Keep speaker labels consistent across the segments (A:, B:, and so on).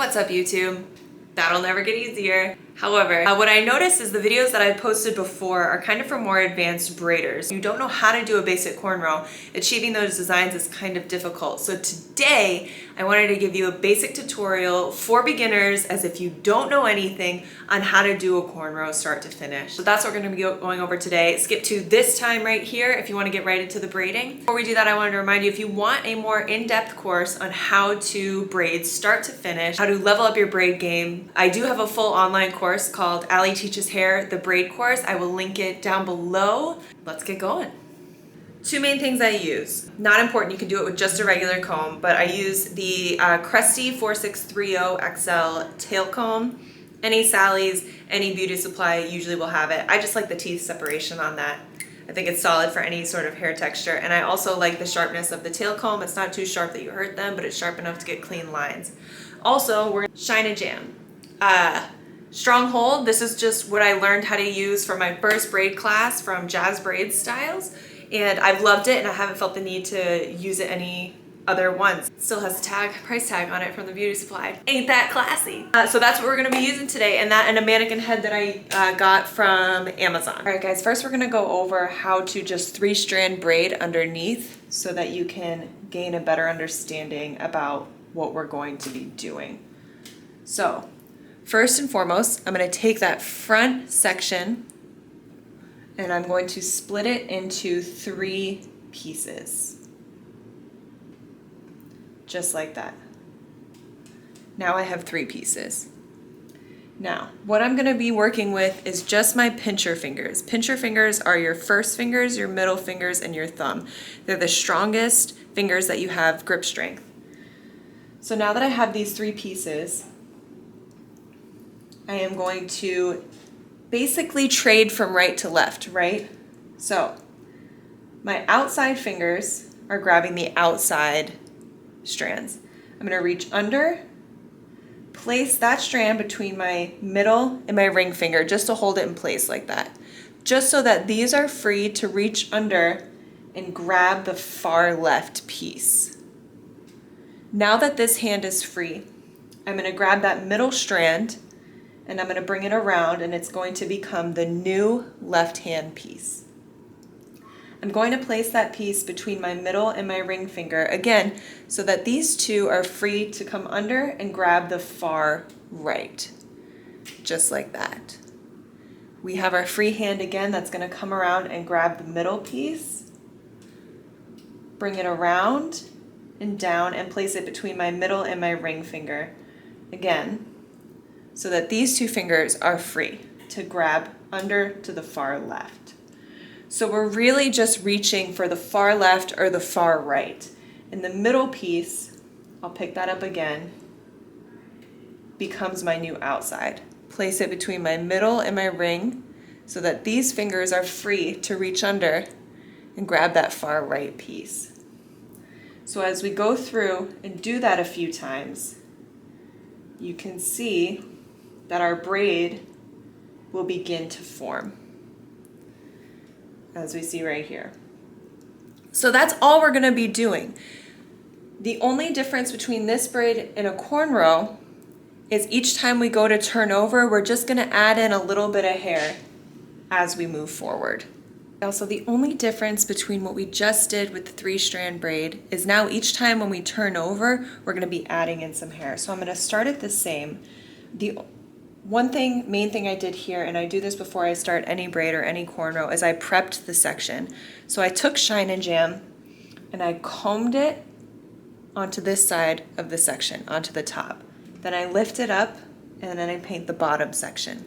A: What's up, YouTube? That'll never get easier. However, what I noticed is the videos that I posted before are kind of for more advanced braiders. You don't know how to do a basic cornrow. Achieving those designs is kind of difficult. So today, I wanted to give you a basic tutorial for beginners, as if you don't know anything, on how to do a cornrow start to finish. So that's what we're gonna be going over today. Skip to this time right here if you wanna get right into the braiding. Before we do that, I wanted to remind you, if you want a more in-depth course on how to braid start to finish, how to level up your braid game, I do have a full online course called Allie Teaches Hair, the braid course. I will link it down below. Let's get going. Two main things I use. Not important, you can do it with just a regular comb, but I use the Cresty 4630 XL tail comb. Any Sally's, any beauty supply usually will have it. I just like the teeth separation on that. I think it's solid for any sort of hair texture. And I also like the sharpness of the tail comb. It's not too sharp that you hurt them, but it's sharp enough to get clean lines. Also, we're Shine and Jam. Stronghold, this is just what I learned how to use for my first braid class from Jazz Braid Styles. And I've loved it, and I haven't felt the need to use it any other ones. It still has a price tag on it from the beauty supply. Ain't that classy? So that's what we're gonna be using today, and that and a mannequin head that I got from Amazon. All right, guys, first we're gonna go over how to just 3-strand braid underneath so that you can gain a better understanding about what we're going to be doing. So, first and foremost, I'm going to take that front section and I'm going to split it into 3 pieces. Just like that. Now I have 3 pieces. Now, what I'm going to be working with is just my pincher fingers. Pincher fingers are your first fingers, your middle fingers, and your thumb. They're the strongest fingers that you have grip strength. So now that I have these 3 pieces, I am going to basically trade from right to left, right? So my outside fingers are grabbing the outside strands. I'm going to reach under, place that strand between my middle and my ring finger just to hold it in place like that. Just so that these are free to reach under and grab the far left piece. Now that this hand is free, I'm going to grab that middle strand and I'm going to bring it around, and it's going to become the new left hand piece. I'm going to place that piece between my middle and my ring finger again so that these two are free to come under and grab the far right, just like that. We have our free hand again that's going to come around and grab the middle piece, bring it around and down and place it between my middle and my ring finger again, so that these 2 fingers are free to grab under to the far left. So we're really just reaching for the far left or the far right. And the middle piece, I'll pick that up again, becomes my new outside. Place it between my middle and my ring so that these fingers are free to reach under and grab that far right piece. So as we go through and do that a few times, you can see that our braid will begin to form, as we see right here. So that's all we're going to be doing. The only difference between this braid and a cornrow is each time we go to turn over, we're just going to add in a little bit of hair as we move forward. Also, the only difference between what we just did with the 3-strand braid is now each time when we turn over, we're going to be adding in some hair. So I'm going to start it the same. The main thing I did here, and I do this before I start any braid or any cornrow, is I prepped the section. So I took Shine and Jam and I combed it onto this side of the section, onto the top. Then I lift it up and then I paint the bottom section.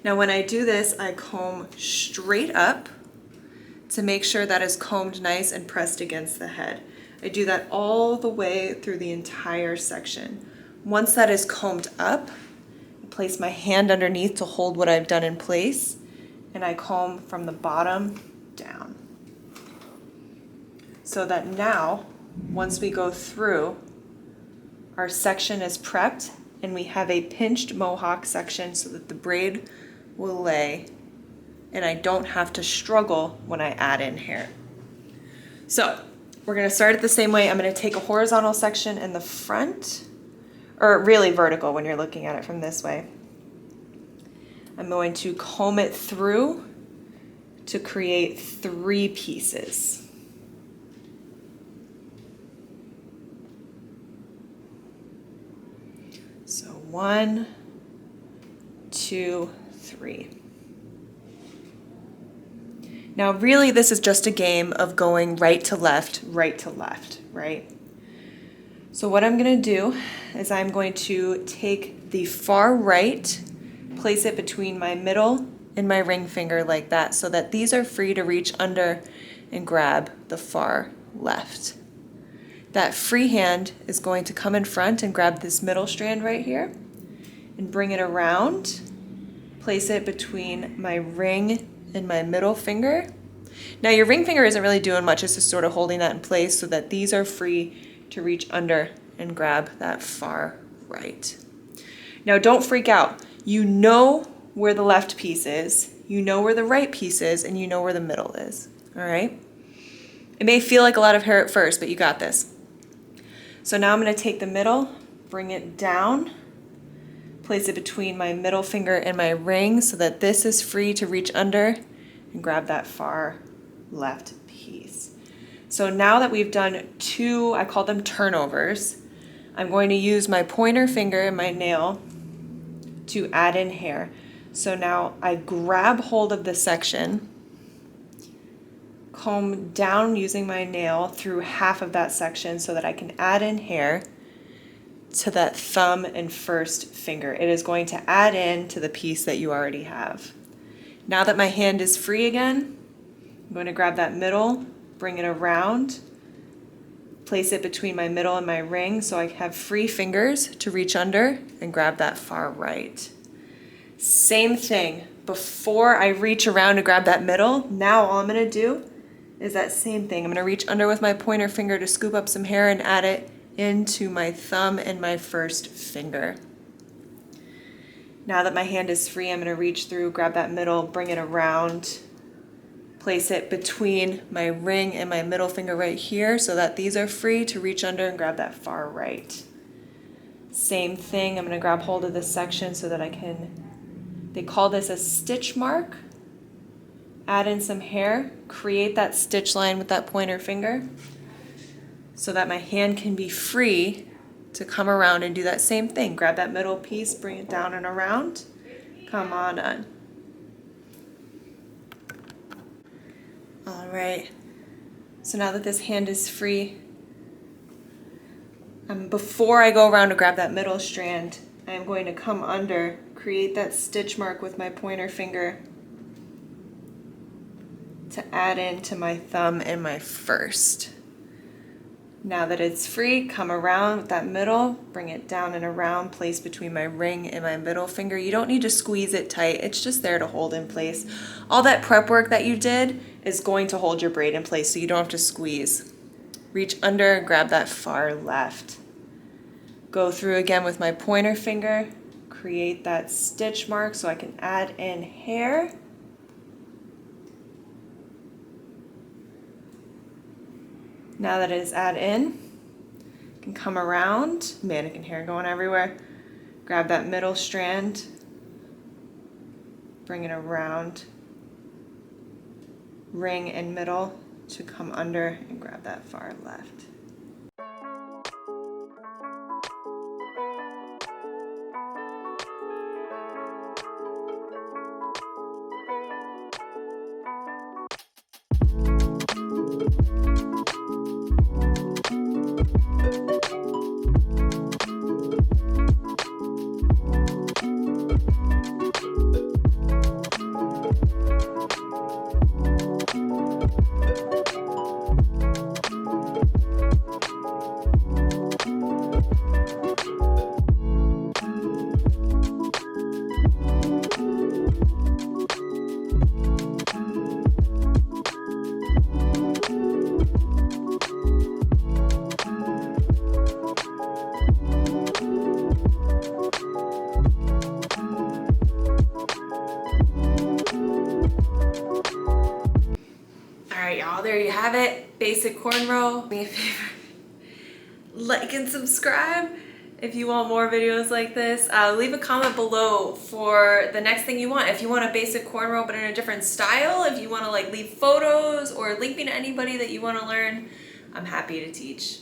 A: Now when I do this, I comb straight up to make sure that is combed nice and pressed against the head. I do that all the way through the entire section. Once that is combed up, place my hand underneath to hold what I've done in place, and I comb from the bottom down. So that now, once we go through, our section is prepped and we have a pinched mohawk section so that the braid will lay and I don't have to struggle when I add in hair. So we're going to start it the same way. I'm going to take a horizontal section in the front, or really vertical when you're looking at it from this way. I'm going to comb it through to create 3 pieces. So 1, 2, 3. Now really this is just a game of going right to left, right? So what I'm going to do is I'm going to take the far right, place it between my middle and my ring finger like that, so that these are free to reach under and grab the far left. That free hand is going to come in front and grab this middle strand right here and bring it around, place it between my ring and my middle finger. Now your ring finger isn't really doing much, it's just sort of holding that in place so that these are free to reach under and grab that far right. Now don't freak out. You know where the left piece is, you know where the right piece is, and you know where the middle is, all right? It may feel like a lot of hair at first, but you got this. So now I'm going to take the middle, bring it down, place it between my middle finger and my ring so that this is free to reach under and grab that far left piece. So now that we've done 2, I call them turnovers, I'm going to use my pointer finger and my nail to add in hair. So now I grab hold of this section, comb down using my nail through half of that section so that I can add in hair to that thumb and first finger. It is going to add in to the piece that you already have. Now that my hand is free again, I'm going to grab that middle, bring it around, place it between my middle and my ring so I have free fingers to reach under and grab that far right. Same thing, before I reach around to grab that middle, now all I'm going to do is that same thing. I'm going to reach under with my pointer finger to scoop up some hair and add it into my thumb and my first finger. Now that my hand is free, I'm going to reach through, grab that middle, bring it around, place it between my ring and my middle finger right here so that these are free to reach under and grab that far right. Same thing, I'm going to grab hold of this section so that I can, they call this a stitch mark. Add in some hair, create that stitch line with that pointer finger so that my hand can be free to come around and do that same thing. Grab that middle piece, bring it down and around, come on in. All right, so now that this hand is free, before I go around to grab that middle strand, I'm going to come under, create that stitch mark with my pointer finger to add into my thumb and my first. Now that it's free, come around with that middle, bring it down and around, place between my ring and my middle finger. You don't need to squeeze it tight, it's just there to hold in place. All that prep work that you did is going to hold your braid in place so you don't have to squeeze. Reach under and grab that far left. Go through again with my pointer finger, create that stitch mark so I can add in hair. Now that it is add in, you can come around, mannequin hair going everywhere, grab that middle strand, bring it around, ring and middle to come under and grab that far left. There you have it, basic cornrow. Do me a favor, like and subscribe, if you want more videos like this. Leave a comment below for the next thing you want. If you want a basic cornrow but in a different style, if you want to like leave photos or link me to anybody that you want to learn, I'm happy to teach.